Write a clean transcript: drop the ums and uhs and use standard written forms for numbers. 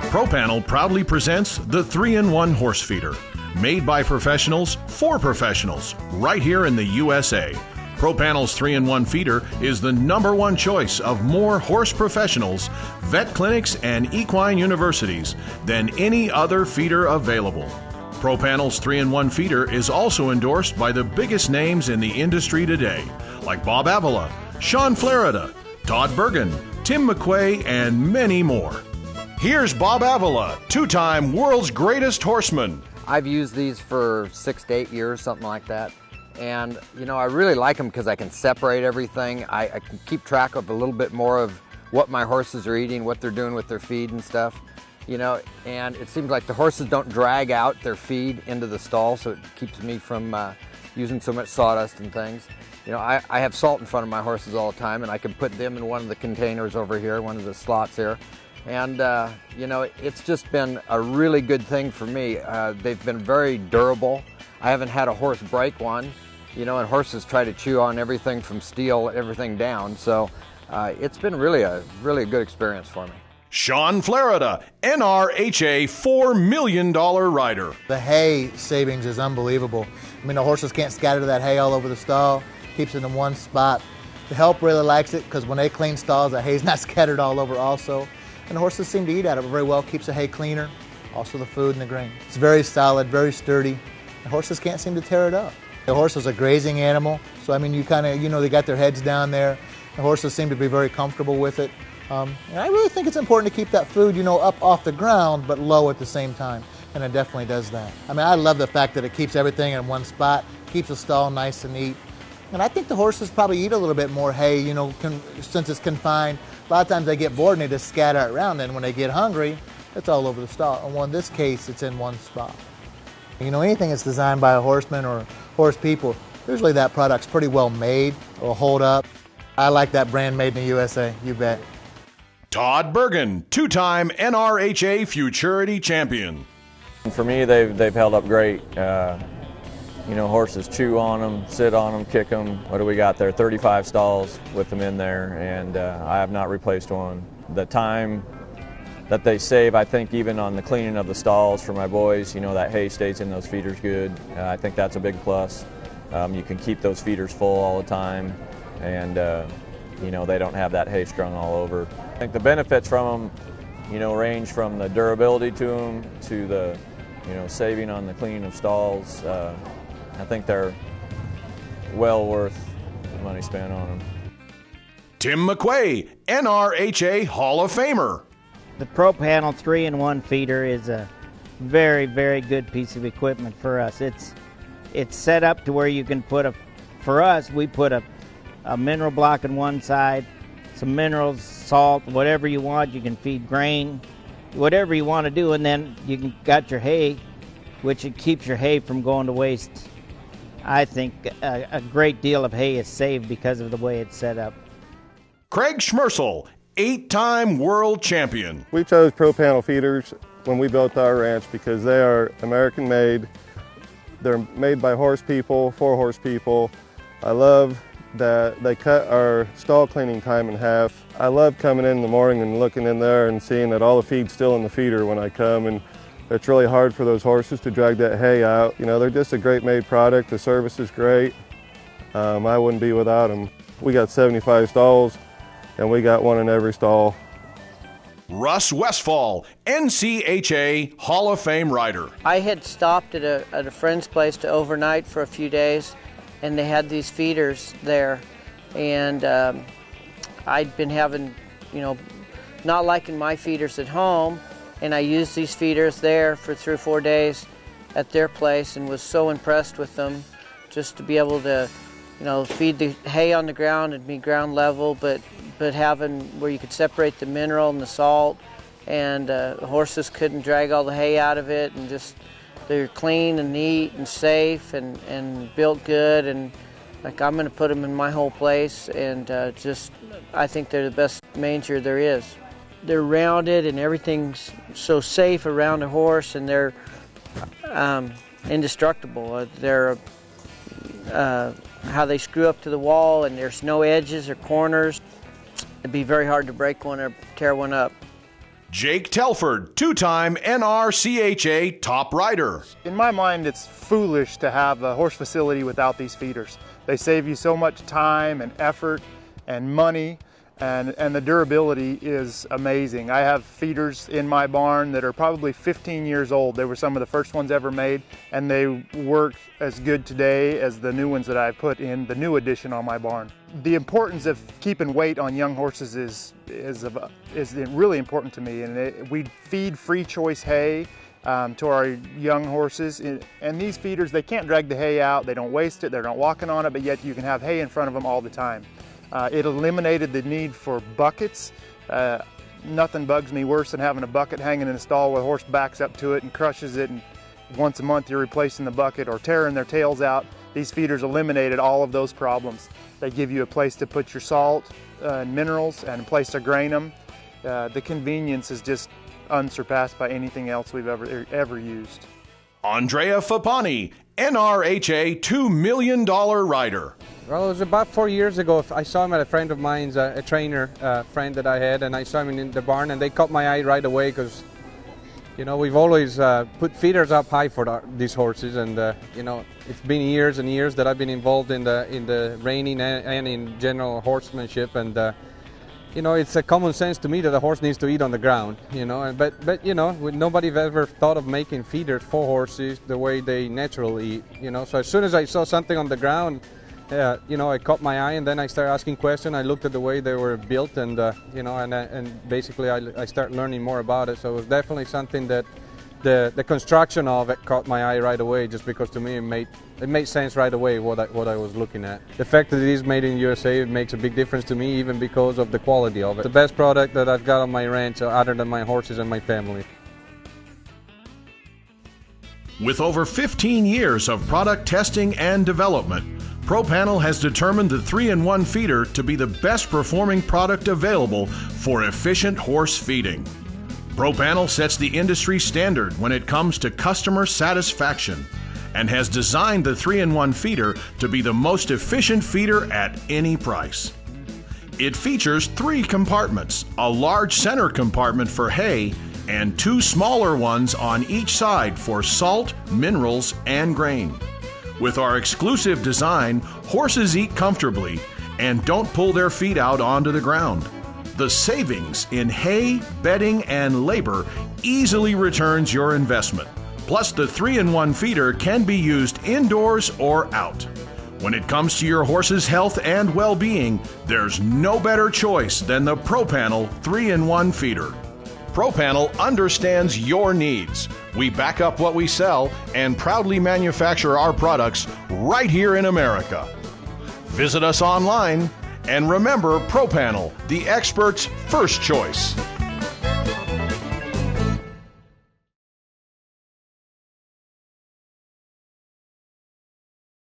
ProPanel proudly presents the 3-in-1 horse feeder. Made by professionals for professionals, right here in the USA. ProPanel's 3-in-1 feeder is the #1 choice of more horse professionals, vet clinics, and equine universities than any other feeder available. ProPanel's 3-in-1 feeder is also endorsed by the biggest names in the industry today, like Bob Avila, Sean Florida, Todd Bergen, Tim McQuay, and many more. Here's Bob Avila, 2-time world's greatest horseman. I've used these for 6 to 8 years, something like that. And, you know, I really like them because I can separate everything. I can keep track of a little bit more of what my horses are eating, what they're doing with their feed and stuff. You know, and it seems like the horses don't drag out their feed into the stall, so it keeps me from using so much sawdust and things. You know, I have salt in front of my horses all the time, and I can put them in one of the containers over here, one of the slots here. And, you know, it's just been a really good thing for me. They've been very durable. I haven't had a horse break one, you know, and horses try to chew on everything from steel, everything down. So it's been really a good experience for me. Sean Florida, NRHA $4 million rider. The hay savings is unbelievable. I mean, the horses can't scatter that hay all over the stall. Keeps it in one spot. The help really likes it because when they clean stalls, the hay's not scattered all over also. And the horses seem to eat out of it very well. Keeps the hay cleaner. Also the food and the grain. It's very solid, very sturdy. The horses can't seem to tear it up. The horse is a grazing animal, so I mean, you kind of, you know, they got their heads down there. The horses seem to be very comfortable with it. And I really think it's important to keep that food, you know, up off the ground, but low at the same time. And it definitely does that. I mean, I love the fact that it keeps everything in one spot, keeps the stall nice and neat. And I think the horses probably eat a little bit more hay, you know, since it's confined. A lot of times they get bored and they just scatter it around, and when they get hungry, it's all over the stall. And well, in this case, it's in one spot. You know, anything that's designed by a horseman or horse people, usually that product's pretty well made, or hold up. I like that brand made in the USA, you bet. Todd Bergen, 2-time NRHA Futurity champion. For me, they've held up great. You know, horses chew on them, sit on them, kick them. What do we got there? 35 stalls with them in there, and I have not replaced one. The time that they save, I think, even on the cleaning of the stalls for my boys, you know, that hay stays in those feeders good. I think that's a big plus. You can keep those feeders full all the time, and you know, they don't have that hay strung all over. I think the benefits from them, you know, range from the durability to them to the, you know, saving on the cleaning of stalls. I think they're well worth the money spent on them. Tim McQuay, NRHA Hall of Famer. The ProPanel 3-in-1 feeder is a very, very good piece of equipment for us. It's set up to where you can put for us, we put a mineral block on one side, some minerals, salt, whatever you want. You can feed grain, whatever you want to do, and then you got your hay, which it keeps your hay from going to waste. I think a great deal of hay is saved because of the way it's set up. Craig Schmersel, 8-time world champion. We chose ProPanel feeders when we built our ranch because they are American made. They're made by horse people, for horse people. I love that they cut our stall cleaning time in half. I love coming in the morning and looking in there and seeing that all the feed's still in the feeder when I come, and it's really hard for those horses to drag that hay out. You know, they're just a great made product. The service is great. I wouldn't be without them. We got 75 stalls, and we got one in every stall. Russ Westfall, NCHA Hall of Fame rider. I had stopped at a friend's place to overnight for a few days, and they had these feeders there, and I'd been having, you know, not liking my feeders at home, and I used these feeders there for 3 or 4 days at their place and was so impressed with them, just to be able to, you know, feed the hay on the ground and be ground level, but having where you could separate the mineral and the salt, and the horses couldn't drag all the hay out of it, and just they're clean and neat and safe and built good, and like I'm going to put them in my whole place, and just I think they're the best manger there is. They're rounded and everything's so safe around a horse, and they're indestructible. They're how they screw up to the wall, and there's no edges or corners. It'd be very hard to break one or tear one up. Jake Telford, two-time NRCHA top rider. In my mind, it's foolish to have a horse facility without these feeders. They save you so much time and effort and money, and the durability is amazing. I have feeders in my barn that are probably 15 years old. They were some of the first ones ever made, and they work as good today as the new ones that I put in the new addition on my barn. The importance of keeping weight on young horses is really important to me, and we feed free choice hay to our young horses, and these feeders, they can't drag the hay out, they don't waste it, they're not walking on it, but yet you can have hay in front of them all the time. It eliminated the need for buckets. Nothing bugs me worse than having a bucket hanging in a stall where a horse backs up to it and crushes it, and once a month you're replacing the bucket or tearing their tails out. These feeders eliminated all of those problems. They give you a place to put your salt and minerals and a place to grain them. The convenience is just unsurpassed by anything else we've ever used. Andrea Fapani, NRHA $2 million rider. Well, it was about 4 years ago. I saw him at a friend of mine's, a trainer friend that I had, and I saw him in the barn, and they caught my eye right away because, you know, we've always put feeders up high for these horses, and you know, it's been years and years that I've been involved in the reining and in general horsemanship, and you know, it's a common sense to me that a horse needs to eat on the ground, you know, but you know, nobody ever thought of making feeders for horses the way they naturally eat, you know. So as soon as I saw something on the ground, you know, it caught my eye, and then I started asking questions. I looked at the way they were built, and you know, and basically I started learning more about it. So it was definitely something that the construction of it caught my eye right away, just because to me it made sense right away what I was looking at. The fact that it is made in USA, it makes a big difference to me, even because of the quality of it. The best product that I've got on my ranch, other than my horses and my family. With over 15 years of product testing and development, ProPanel has determined the 3-in-1 feeder to be the best performing product available for efficient horse feeding. ProPanel sets the industry standard when it comes to customer satisfaction and has designed the 3-in-1 feeder to be the most efficient feeder at any price. It features 3 compartments, a large center compartment for hay, and 2 smaller ones on each side for salt, minerals, and grain. With our exclusive design, horses eat comfortably and don't pull their feet out onto the ground. The savings in hay, bedding, and labor easily returns your investment. Plus, the 3-in-1 feeder can be used indoors or out. When it comes to your horse's health and well-being, there's no better choice than the ProPanel 3-in-1 feeder. ProPanel understands your needs. We back up what we sell and proudly manufacture our products right here in America. Visit us online and remember ProPanel, the expert's first choice.